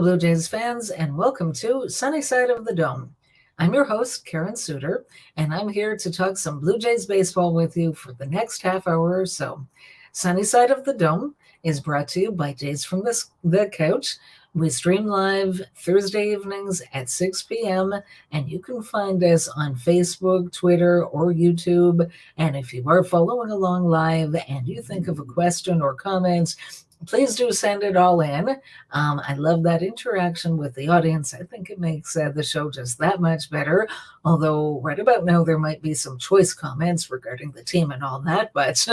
Blue Jays fans, and welcome to Sunny Side of the Dome. I'm your host, Karen Soutar, and I'm here to talk some Blue Jays baseball with you for the next half hour or so. Sunny Side of the Dome is brought to you by Jays from the Couch. We stream live Thursday evenings at 6 p.m., and you can find us on Facebook, Twitter, or YouTube. And if you are following along live and you think of a question or comment, please do send it all in. I love that interaction with the audience. I think it makes the show just that much better. Although right about now, there might be some choice comments regarding the team and all that, but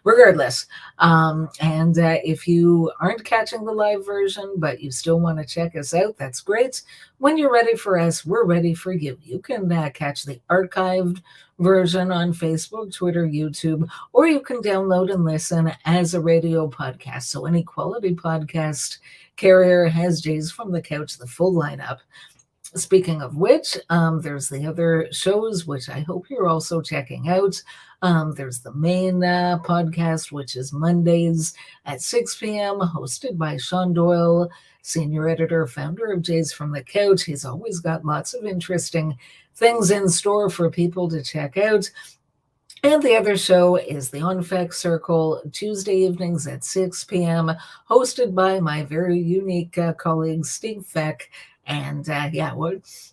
regardless. And if you aren't catching the live version, but you still want to check us out, that's great. When you're ready for us, we're ready for you. You can catch the archived version on Facebook, Twitter, YouTube, or you can download and listen as a radio podcast. So any quality podcast carrier has Jays from the Couch, the full lineup. Speaking of which, there's the other shows, which I hope you're also checking out. There's the main podcast, which is Mondays at 6 p.m., hosted by Shaun Doyle, senior editor, founder of Jays from the Couch. He's always got lots of interesting things in store for people to check out. And the other show is the On Feck Circle, Tuesday evenings at 6 p.m., hosted by my very unique colleague, Steve Feck. And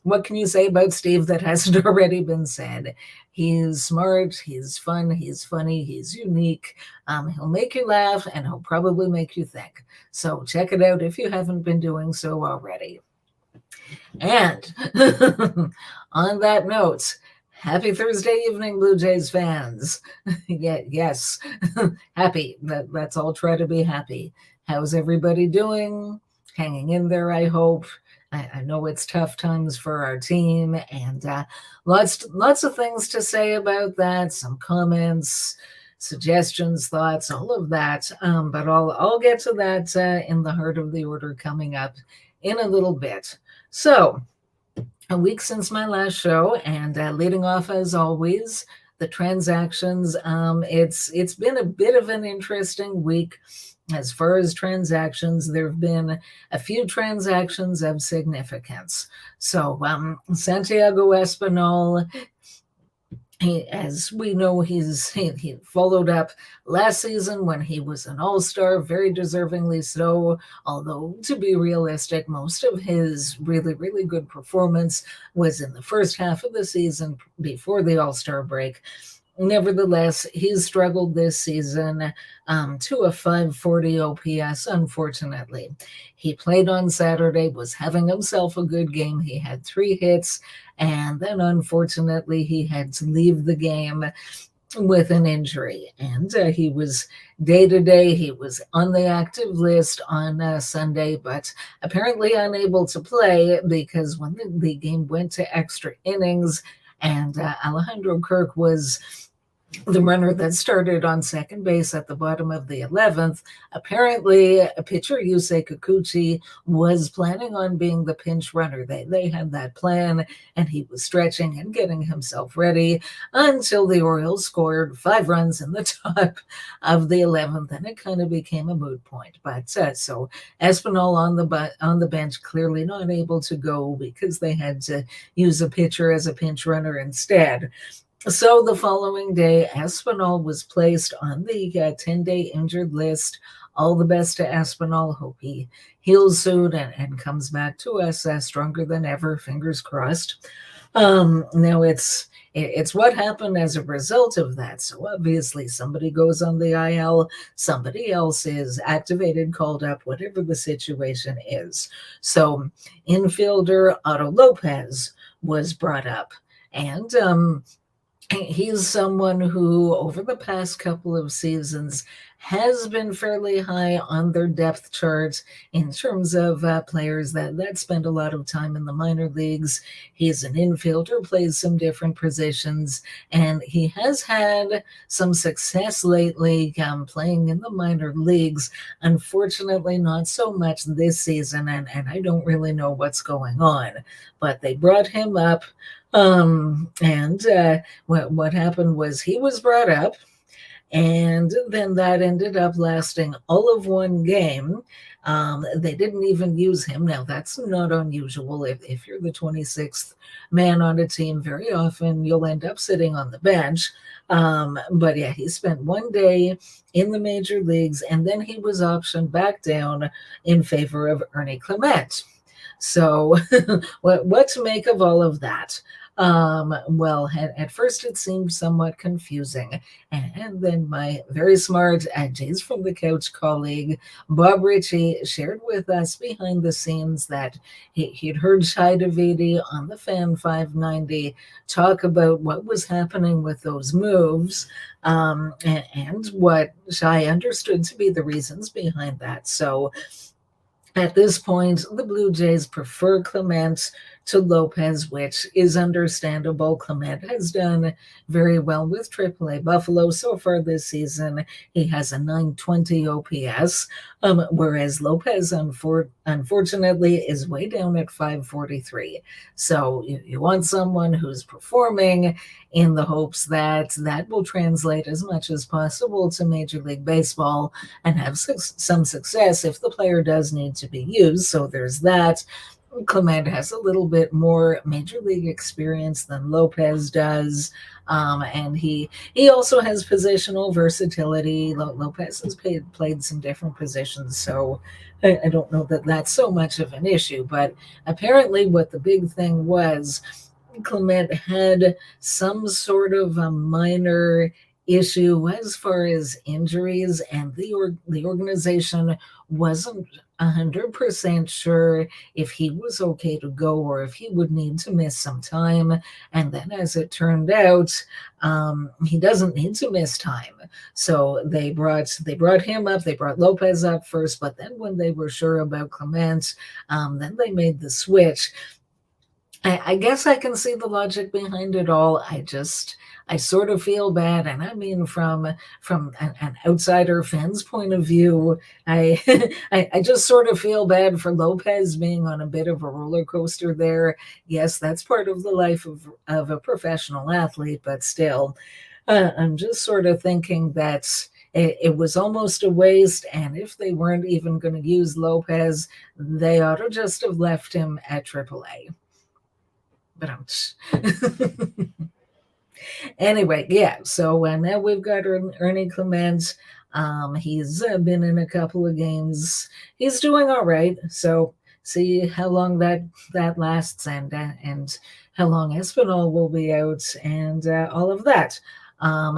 what can you say about Steve that hasn't already been said? He's smart, he's fun, he's funny, he's unique. He'll make you laugh, and he'll probably make you think. So check it out if you haven't been doing so already. And on that note, happy Thursday evening, Blue Jays fans. Yes, happy. Let's all try to be happy. How's everybody doing? Hanging in there, I hope. I know it's tough times for our team, and lots of things to say about that, some comments, suggestions, thoughts, all of that. But I'll get to that in the heart of the order coming up in a little bit. So, a week since my last show, and leading off as always, the transactions. It's been a bit of an interesting week. As far as transactions, there have been a few transactions of significance. So Santiago Espinal, as we know, he followed up last season when he was an all-star, very deservingly so, although to be realistic, most of his really, really good performance was in the first half of the season before the all-star break. Nevertheless, he's struggled this season to a 540 OPS, unfortunately. He played on Saturday, was having himself a good game. He had 3 hits, and then unfortunately he had to leave the game with an injury. And he was day-to-day. He was on the active list on Sunday, but apparently unable to play because when the game went to extra innings, and Alejandro Kirk was the runner that started on second base at the bottom of the 11th. Apparently, pitcher Yusei Kikuchi was planning on being the pinch runner. They had that plan, and he was stretching and getting himself ready until the Orioles scored 5 runs in the top of the 11th, and it kind of became a moot point. But so Espinal on the bench, clearly not able to go because they had to use a pitcher as a pinch runner instead. So the following day, Espinal was placed on the 10-day injured list. All the best to Espinal. Hope he heals soon and comes back to us stronger than ever. Fingers crossed. Now it's what happened as a result of that. So obviously somebody goes on the IL, somebody else is activated, called up, whatever the situation is. So infielder Otto Lopez was brought up, and he's someone who, over the past couple of seasons, has been fairly high on their depth charts in terms of players that spend a lot of time in the minor leagues. He's an infielder, plays some different positions, and he has had some success lately playing in the minor leagues. Unfortunately, not so much this season, and I don't really know what's going on. But they brought him up. What happened was he was brought up, And then that ended up lasting all of one game. They didn't even use him. Now, that's not unusual. If you're the 26th man on a team, very often you'll end up sitting on the bench. But yeah, he spent one day in the major leagues, and then he was optioned back down in favor of Ernie Clement. So, what to make of all of that? Well, at first it seemed somewhat confusing. And then my very smart Jays from the Couch colleague, Bob Ritchie, shared with us behind the scenes that he'd heard Shai Davidi on the Fan 590 talk about what was happening with those moves, and what Shai understood to be the reasons behind that. So at this point, the Blue Jays prefer Clement to Lopez, which is understandable. Clement has done very well with AAA Buffalo so far this season. He has a 920 OPS, whereas Lopez, unfortunately, is way down at 543. So you want someone who's performing in the hopes that that will translate as much as possible to Major League Baseball and have some success if the player does need to be used. So there's that. Clement has a little bit more major league experience than Lopez does. And he also has positional versatility. Lopez has played some different positions, so I don't know that that's so much of an issue. But apparently what the big thing was, Clement had some sort of a minor issue as far as injuries, and the organization wasn't 100% sure if he was okay to go or if he would need to miss some time. And then, as it turned out, he doesn't need to miss time. So they brought him up. They brought Lopez up first, but then when they were sure about Clement, then they made the switch. I guess I can see the logic behind it all. I sort of feel bad, and I mean from an outsider fan's point of view, I I just sort of feel bad for Lopez being on a bit of a roller coaster there. Yes, that's part of the life of a professional athlete, but still, I'm just sort of thinking that it was almost a waste, and if they weren't even going to use Lopez, they ought to just have left him at AAA. But anyway, yeah. So now we've got Ernie Clement. He's been in a couple of games. He's doing all right. So see how long that lasts, and how long Espinal will be out, and all of that.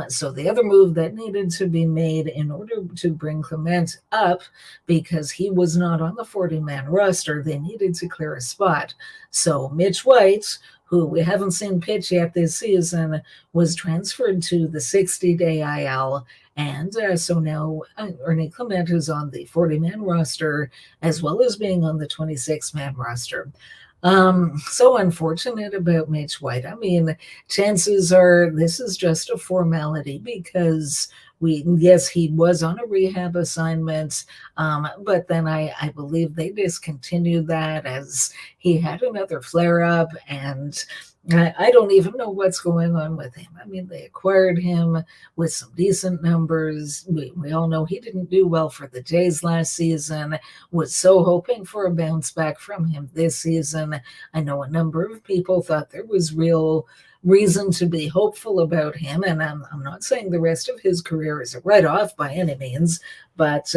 So the other move that needed to be made in order to bring Clement up, because he was not on the 40-man roster, they needed to clear a spot. So Mitch White, who we haven't seen pitch yet this season, was transferred to the 60-day IL. And so now Ernie Clement is on the 40-man roster, as well as being on the 26-man roster. So unfortunate about Mitch White. I mean, chances are this is just a formality, because yes, he was on a rehab assignment, but then I believe they discontinued that as he had another flare-up, and I don't even know what's going on with him. I mean, they acquired him with some decent numbers. We all know he didn't do well for the Jays last season. Was so hoping for a bounce back from him this season. I know a number of people thought there was real reason to be hopeful about him, and I'm not saying the rest of his career is a write-off by any means, but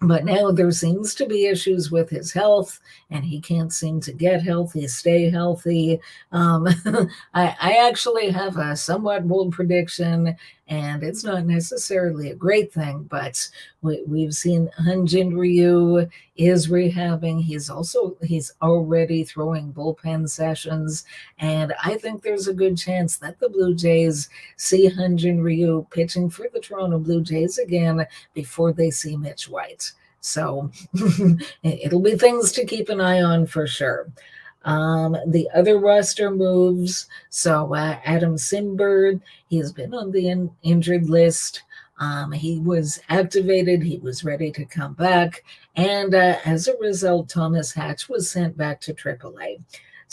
now there seems to be issues with his health, and he can't seem to get healthy, stay healthy. I actually have a somewhat bold prediction, and it's not necessarily a great thing, but we've seen Hyun-Jin Ryu is rehabbing. He's already throwing bullpen sessions, and I think there's a good chance that the Blue Jays see Hyun-Jin Ryu pitching for the Toronto Blue Jays again before they see Mitch White. So it'll be things to keep an eye on for sure. The other roster moves. So Adam Simberg, he has been on the injured list. He was activated. He was ready to come back. And as a result, Thomas Hatch was sent back to AAA.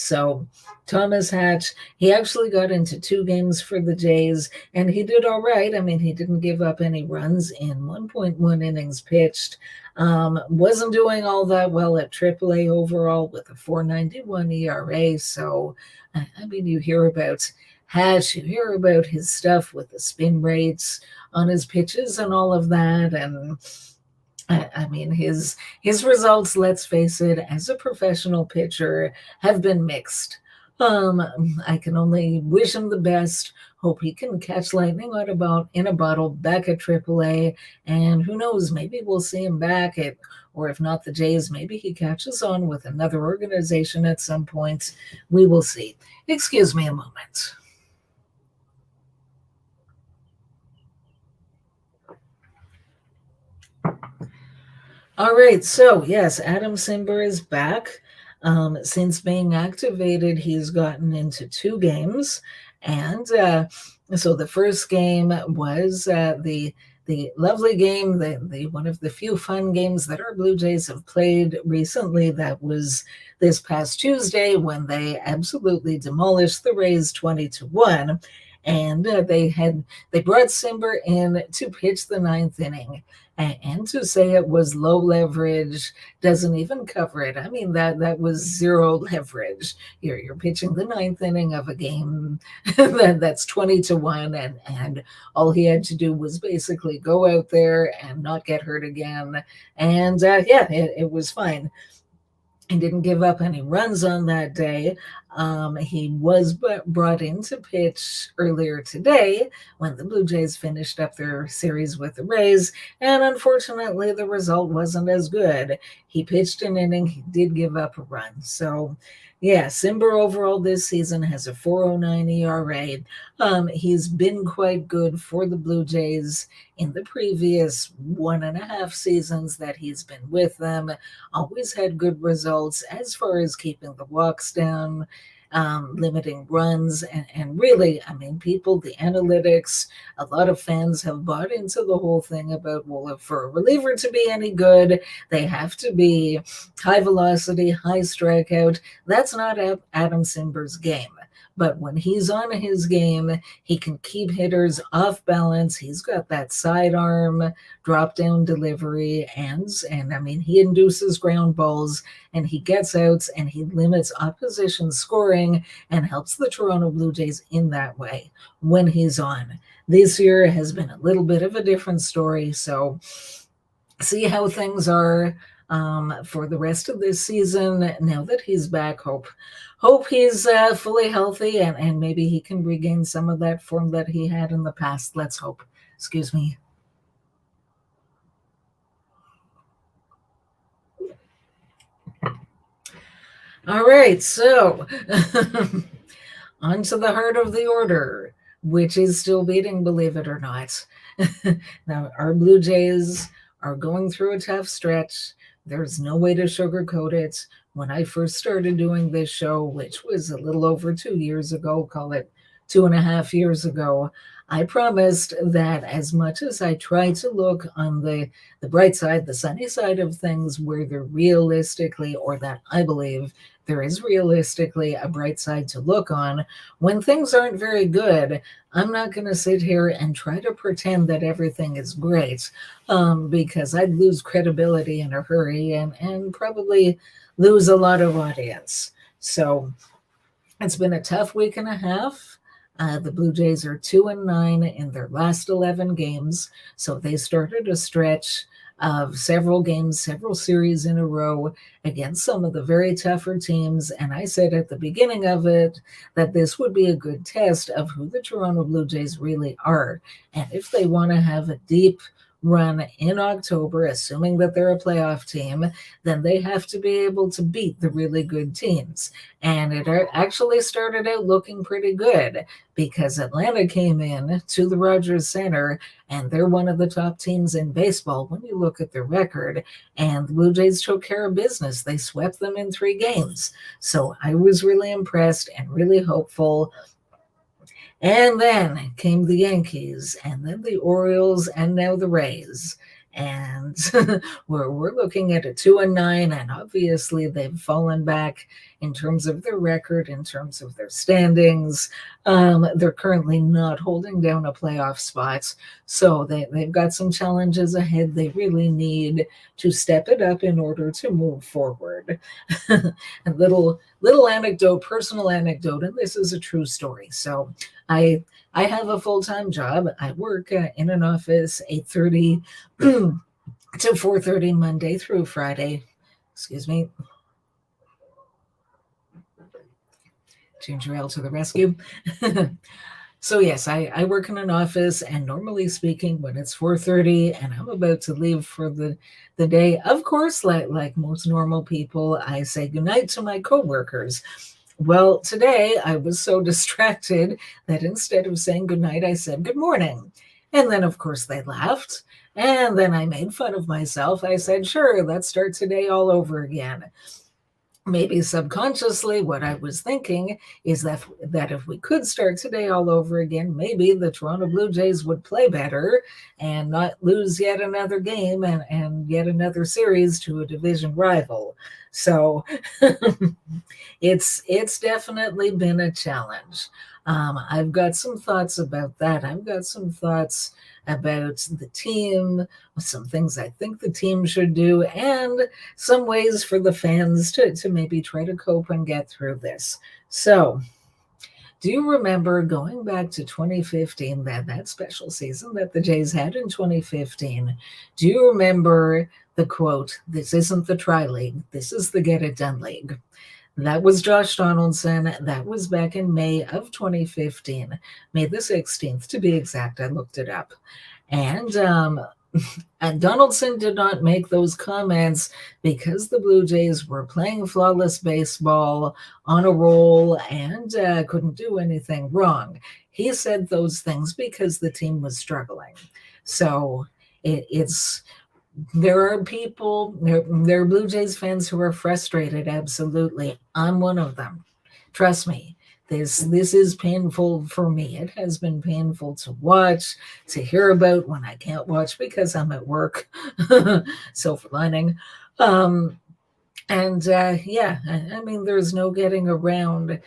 So Thomas Hatch, he actually got into 2 games for the Jays, and he did all right. I mean, he didn't give up any runs in 1.1 innings pitched. Wasn't doing all that well at AAA overall with a 4.91 ERA. So, I mean, you hear about Hatch, you hear about his stuff with the spin rates on his pitches and all of that, and I mean, his results, let's face it, as a professional pitcher, have been mixed. Um, I can only wish him the best. Hope he can catch lightning in a bottle back at AAA, and who knows, maybe we'll see him back at, or if not the Jays, maybe he catches on with another organization at some point. We will see. Excuse me a moment. All right, so yes, Adam Simber is back. Since being activated, he's gotten into 2 games, and so the first game was the lovely game, the one of the few fun games that our Blue Jays have played recently. That was this past Tuesday when they absolutely demolished the Rays 20-1, and they brought Simber in to pitch the 9th inning. And to say it was low leverage doesn't even cover it. I mean, that was zero leverage. You're pitching the 9th inning of a game that's 20-1, and all he had to do was basically go out there and not get hurt again. And it was fine. He didn't give up any runs on that day. He was brought in to pitch earlier today when the Blue Jays finished up their series with the Rays, and unfortunately, the result wasn't as good. He pitched an inning, he did give up a run. So, yeah, Simber overall this season has a 4.09 ERA. He's been quite good for the Blue Jays in the previous 1.5 seasons that he's been with them. Always had good results as far as keeping the walks down, limiting runs, and really, I mean, people, the analytics, a lot of fans have bought into the whole thing about, well, if for a reliever to be any good, they have to be high velocity, high strikeout. That's not Adam Simber's game. But when he's on his game, he can keep hitters off balance. He's got that sidearm drop down delivery, and I mean, he induces ground balls, and he gets outs, and he limits opposition scoring and helps the Toronto Blue Jays in that way when he's on. This year has been a little bit of a different story, so see how things are for the rest of this season. Now that he's back, hope he's fully healthy, and maybe he can regain some of that form that he had in the past. Let's hope. Excuse me. All right, so on to the heart of the order, which is still beating, believe it or not. Now, our Blue Jays are going through a tough stretch. There's no way to sugarcoat it. When I first started doing this show, which was a little over 2 years ago, call it 2.5 years ago, I promised that as much as I try to look on the bright side, the sunny side of things, where there realistically, or that I believe there is realistically a bright side to look on, when things aren't very good, I'm not going to sit here and try to pretend that everything is great, because I'd lose credibility in a hurry and probably lose a lot of audience. So it's been a tough week and a half. The Blue Jays are 2-9 in their last 11 games. So they started a stretch of several games, several series in a row against some of the very tougher teams. And I said at the beginning of it that this would be a good test of who the Toronto Blue Jays really are. And if they want to have a deep run in October, assuming that they're a playoff team, then they have to be able to beat the really good teams. And it actually started out looking pretty good, because Atlanta came in to the Rogers Center, and they're one of the top teams in baseball when you look at their record. And the Blue Jays took care of business. They swept them in 3 games. So I was really impressed and really hopeful. And then came the Yankees, and then the Orioles, and now the Rays. And we're looking at a 2-9, and obviously they've fallen back in terms of their record, in terms of their standings. They're currently not holding down a playoff spot, so they've got some challenges ahead. They really need to step it up in order to move forward. A little anecdote, personal anecdote, and this is a true story. So I have a full-time job. I work in an office 8:30 to 4:30 Monday through Friday. Excuse me. Ginger ale to the rescue. So yes, I work in an office, and normally speaking, when it's 4:30 and I'm about to leave for the day, of course, like most normal people, I say goodnight to my coworkers. Well, today I was so distracted that instead of saying goodnight, I said good morning. And then, of course, they laughed. And then I made fun of myself. I said, sure, let's start today all over again. Maybe subconsciously, what I was thinking is that if we could start today all over again, maybe the Toronto Blue Jays would play better and not lose yet another game and yet another series to a division rival. So it's definitely been a challenge. I've got some thoughts about that. I've got some thoughts about the team, some things I think the team should do, and some ways for the fans to maybe try to cope and get through this. So, do you remember going back to 2015, that special season that the Jays had in 2015? Do you remember the quote, "This isn't the Tri League, this is the Get It Done League"? That was Josh Donaldson. That was back in May of 2015, May the 16th to be exact. I looked it up. And Donaldson did not make those comments because the Blue Jays were playing flawless baseball on a roll and couldn't do anything wrong. He said those things because the team was struggling. So there are people, there are Blue Jays fans who are frustrated. Absolutely. I'm one of them. Trust me. This is painful for me. It has been painful to watch, to hear about when I can't watch because I'm at work. Silver lining. Yeah, I mean, there's no getting around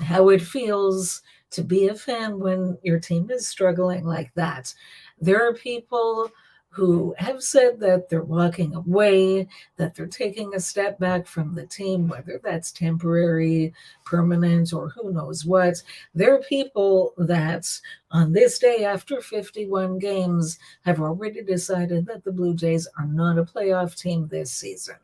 how it feels to be a fan when your team is struggling like that. There are people who have said that they're walking away, that they're taking a step back from the team, whether that's temporary, permanent, or who knows what. There are people that on this day after 51 games have already decided that the Blue Jays are not a playoff team this season.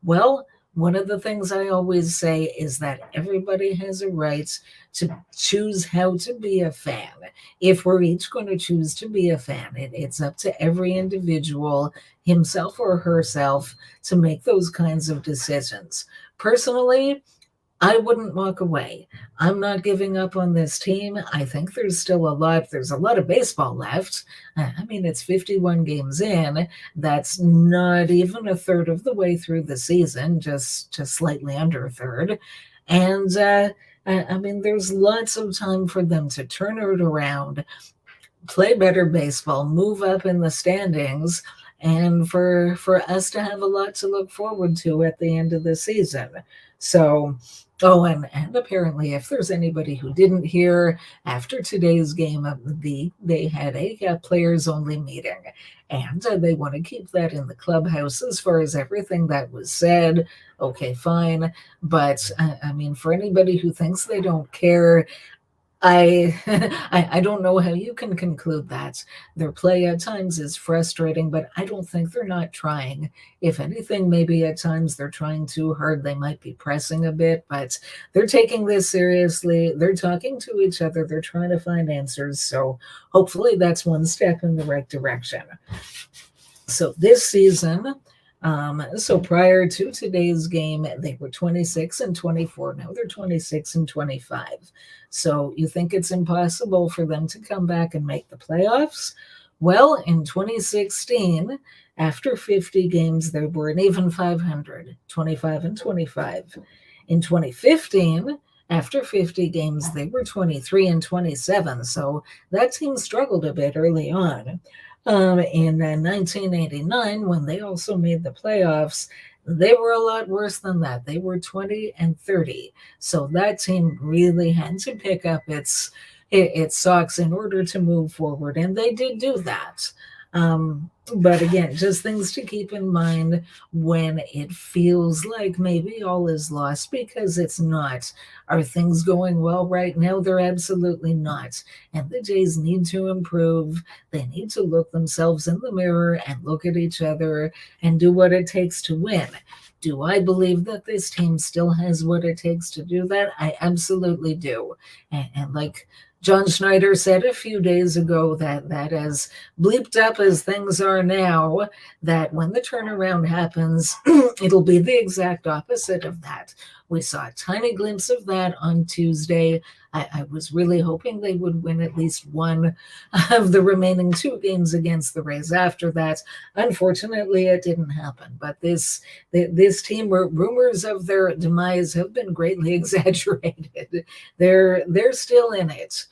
Well, one of the things I always say is that everybody has a right to choose how to be a fan. If we're each going to choose to be a fan, it's up to every individual, himself or herself, to make those kinds of decisions. Personally, I wouldn't walk away. I'm not giving up on this team. I think there's a lot of baseball left. I mean, it's 51 games in. That's not even a third of the way through the season, just slightly under a third. And I mean, there's lots of time for them to turn it around, play better baseball, move up in the standings, and for us to have a lot to look forward to at the end of the season. So, and apparently, if there's anybody who didn't hear, after today's game, they had a players-only meeting, and they want to keep that in the clubhouse as far as everything that was said. Okay, fine. But, I mean, for anybody who thinks they don't care, I don't know how you can conclude that. Their play at times is frustrating, but I don't think they're not trying. If anything, maybe at times they're trying too hard. They might be pressing a bit, but they're taking this seriously. They're talking to each other. They're trying to find answers. So hopefully that's one step in the right direction. So this season, so prior to today's game, they were 26-24. Now they're 26-25. So you think it's impossible for them to come back and make the playoffs? Well, in 2016, after 50 games, they were an even 500, 25-25. In 2015, after 50 games, they were 23-27. So that team struggled a bit early on. In 1989, when they also made the playoffs, They were a lot worse than that. They were 20-30. So that team really had to pick up its socks in order to move forward, and they did do that. But again, just things to keep in mind when it feels like maybe all is lost, because it's not. Are things going well right now? They're absolutely not. And the Jays need to improve. They need to look themselves in the mirror and look at each other and do what it takes to win. Do I believe that this team still has what it takes to do that? I absolutely do. And like John Schneider said a few days ago, that as bleeped up as things are now, that when the turnaround happens, it'll be the exact opposite of that. We saw a tiny glimpse of that on Tuesday. I was really hoping they would win at least one of the remaining two games against the Rays after that. Unfortunately, it didn't happen. But this team, rumors of their demise have been greatly exaggerated. They're still in it.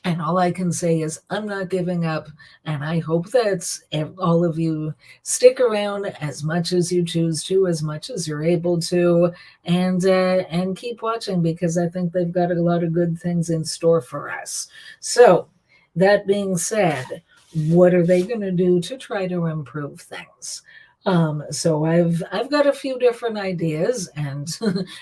And all I can say is I'm not giving up. And I hope that all of you stick around as much as you choose to, as much as you're able to, and keep watching, because I think they've got a lot of good things in store for us. So that being said, what are they going to do to try to improve things? So I've got a few different ideas, and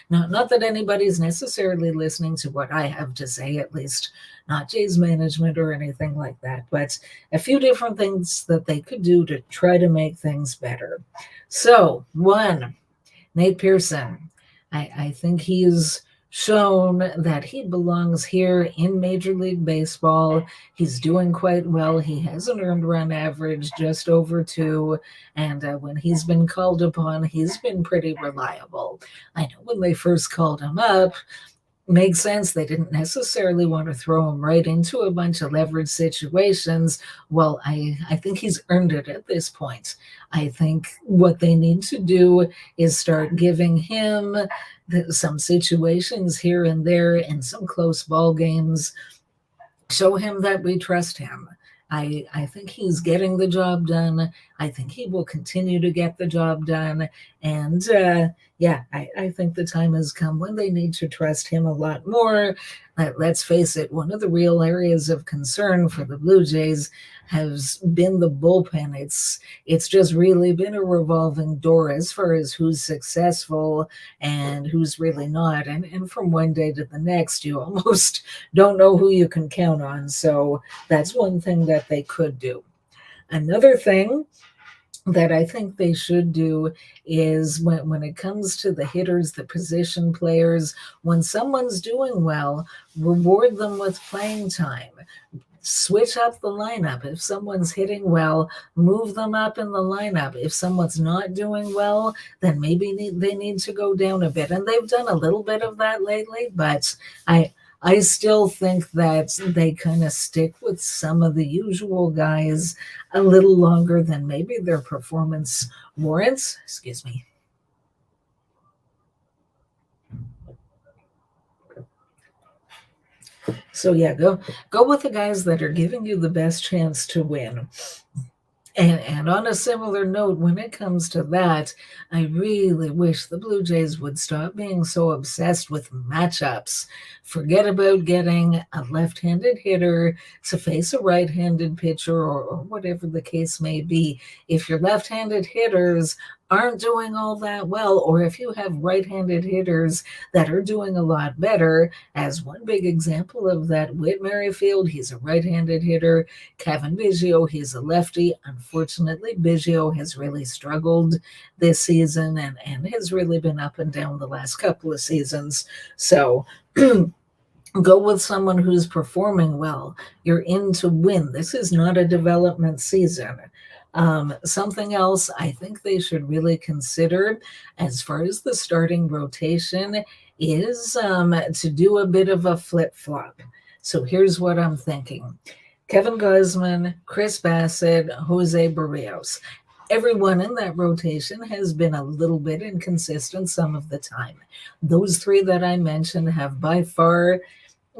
not that anybody's necessarily listening to what I have to say, at least not Jay's management or anything like that, but a few different things that they could do to try to make things better. So, one, Nate Pearson. I think he's shown that he belongs here in Major League Baseball. He's doing quite well. He has an earned run average just over 2, and when he's been called upon, he's been pretty reliable. I know when they first called him up, makes sense. They didn't necessarily want to throw him right into a bunch of leverage situations. Well, I think he's earned it at this point. I think what they need to do is start giving him some situations here and there in some close ball games. Show him that we trust him. I think he's getting the job done. I think he will continue to get the job done. And I think the time has come when they need to trust him a lot more. Let's face it, one of the real areas of concern for the Blue Jays has been the bullpen. It's just really been a revolving door as far as who's successful and who's really not. And from one day to the next, you almost don't know who you can count on. So that's one thing that they could do. Another thing that I think they should do is when it comes to the hitters, the position players, when someone's doing well, reward them with playing time. Switch up the lineup. If someone's hitting well, move them up in the lineup. If someone's not doing well, then maybe they need to go down a bit. And they've done a little bit of that lately, but I still think that they kind of stick with some of the usual guys a little longer than maybe their performance warrants. Excuse me. So yeah, go with the guys that are giving you the best chance to win. And on a similar note, when it comes to that, I really wish the Blue Jays would stop being so obsessed with matchups. Forget about getting a left-handed hitter to face a right-handed pitcher, or whatever the case may be. If your left-handed hitters aren't doing all that well, or if you have right-handed hitters that are doing a lot better, as one big example of that, Whit Merrifield, he's a right-handed hitter. Kevin Biggio, he's a lefty. Unfortunately, Biggio has really struggled this season and has really been up and down the last couple of seasons. So go with someone who's performing well. You're in to win. This is not a development season. Something else I think they should really consider as far as the starting rotation is to do a bit of a flip-flop. So here's what I'm thinking. Kevin Gausman, Chris Bassett, Jose Barrios. Everyone in that rotation has been a little bit inconsistent some of the time. Those three that I mentioned have by far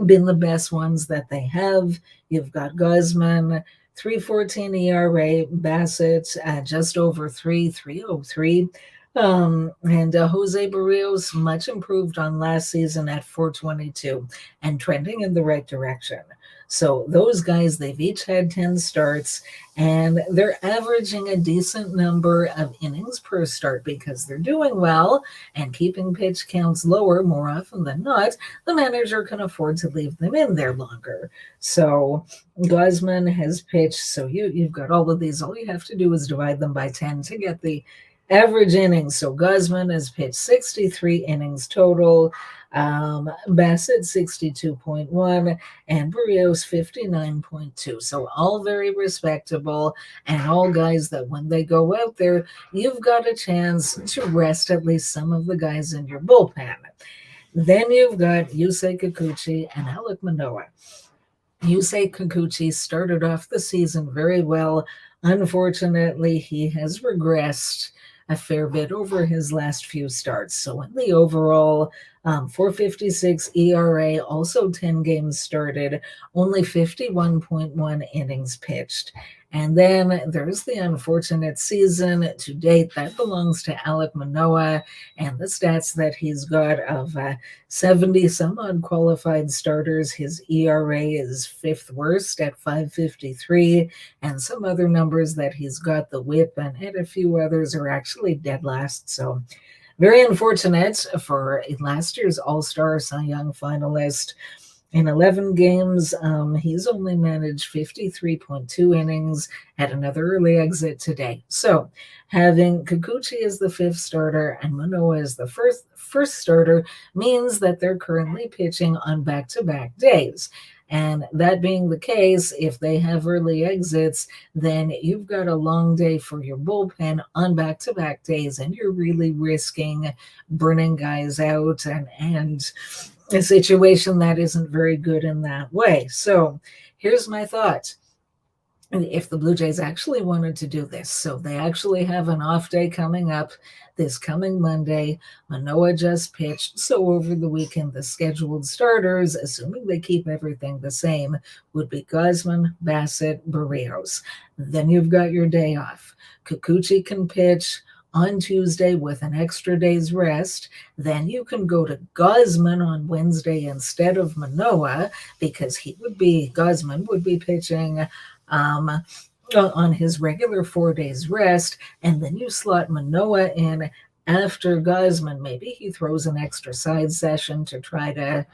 been the best ones that they have. You've got Gausman, 3.14 ERA, Bassett just over 3.03. And Jose Barrios, much improved on last season at 422 and trending in the right direction. So those guys, they've each had 10 starts and they're averaging a decent number of innings per start because they're doing well and keeping pitch counts lower more often than not. The manager can afford to leave them in there longer. So Guzman has pitched. So you've got all of these. All you have to do is divide them by 10 to get the average innings. So Guzman has pitched 63 innings total. Bassett 62.1 and Barrios 59.2. So all very respectable and all guys that when they go out there, you've got a chance to rest at least some of the guys in your bullpen. Then you've got Yusei Kikuchi and Alek Manoah. Yusei Kikuchi started off the season very well. Unfortunately, he has regressed a fair bit over his last few starts. So in the overall 4.56 ERA, also 10 games started, only 51.1 innings pitched. And then there's the unfortunate season to date that belongs to Alek Manoah and the stats that he's got of 70 some odd qualified starters. His ERA is fifth worst at 5.53, and some other numbers that he's got, the whip and a few others, are actually dead last. So very unfortunate for last year's All-Star Cy Young finalist. In 11 games, he's only managed 53.2 innings, had another early exit today. So having Kikuchi as the fifth starter and Manoah as the first starter means that they're currently pitching on back-to-back days. And that being the case, if they have early exits, then you've got a long day for your bullpen on back-to-back days, and you're really risking burning guys out and a situation that isn't very good in that way. So here's my thought. If the Blue Jays actually wanted to do this, so they actually have an off day coming up this coming Monday. Manoah just pitched. So over the weekend, the scheduled starters, assuming they keep everything the same, would be Guzman, Bassett, Barrios. Then you've got your day off. Kikuchi can pitch on Tuesday with an extra day's rest. Then you can go to Guzman on Wednesday instead of Manoah because Guzman would be pitching on his regular 4 days rest, and then you slot Manoah in after Guzman. Maybe he throws an extra side session to try to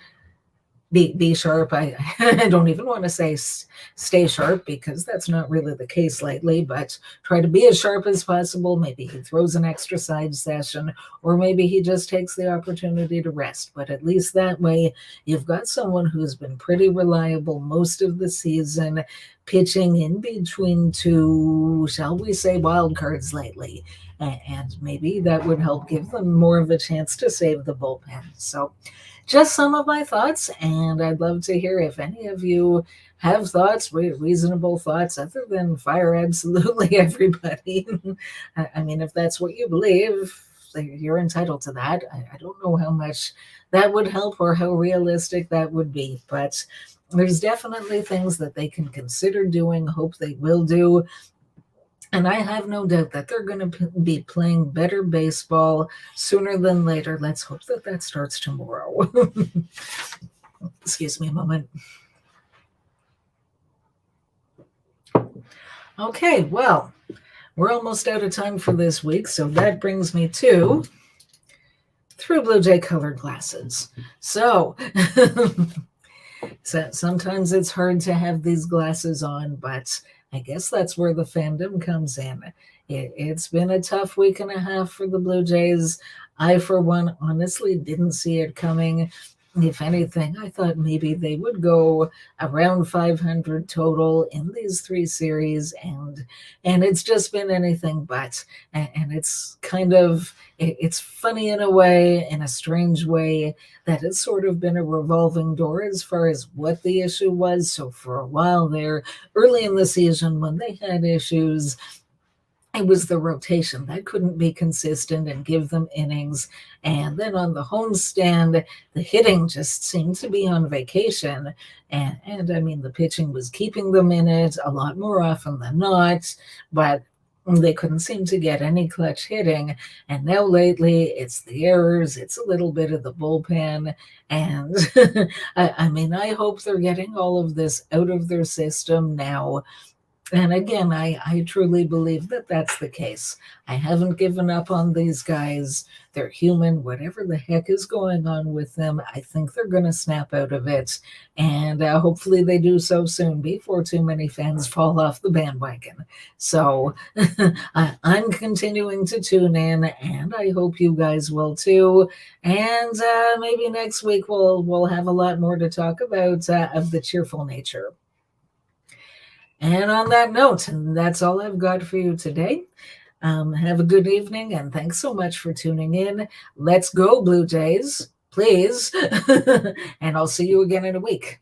be sharp. I don't even want to say stay sharp because that's not really the case lately, but try to be as sharp as possible. Maybe he throws an extra side session, or maybe he just takes the opportunity to rest. But at least that way, you've got someone who's been pretty reliable most of the season, pitching in between two, shall we say, wild cards lately. And maybe that would help give them more of a chance to save the bullpen. So just some of my thoughts, and I'd love to hear if any of you have thoughts, reasonable thoughts, other than fire absolutely everybody. I mean, if that's what you believe, you're entitled to that. I don't know how much that would help or how realistic that would be, but there's definitely things that they can consider doing, hope they will do. And I have no doubt that they're going to be playing better baseball sooner than later. Let's hope that that starts tomorrow. Excuse me a moment. Okay, well, we're almost out of time for this week, so that brings me to Through Blue Jay Colored Glasses. So sometimes it's hard to have these glasses on, but I guess that's where the fandom comes in. It's been a tough week and a half for the Blue Jays. I, for one, honestly didn't see it coming. If anything, I thought maybe they would go around 500 total in these three series, and it's just been anything but. And it's kind of, it's funny in a way, in a strange way, that it's sort of been a revolving door as far as what the issue was. So for a while there, early in the season, when they had issues, it was the rotation that couldn't be consistent and give them innings. And then on the homestand, the hitting just seemed to be on vacation. And I mean, the pitching was keeping them in it a lot more often than not. But They couldn't seem to get any clutch hitting. And now lately, it's the errors, it's a little bit of the bullpen. And I mean, I hope they're getting all of this out of their system now. And again, I truly believe that that's the case. I haven't given up on these guys. They're human. Whatever the heck is going on with them, I think they're going to snap out of it. And hopefully they do so soon before too many fans fall off the bandwagon. So I'm continuing to tune in, and I hope you guys will too. And maybe next week we'll have a lot more to talk about of the cheerful nature. And on that note, that's all I've got for you today. Have a good evening, and thanks so much for tuning in. Let's go, Blue Jays, please. And I'll see you again in a week.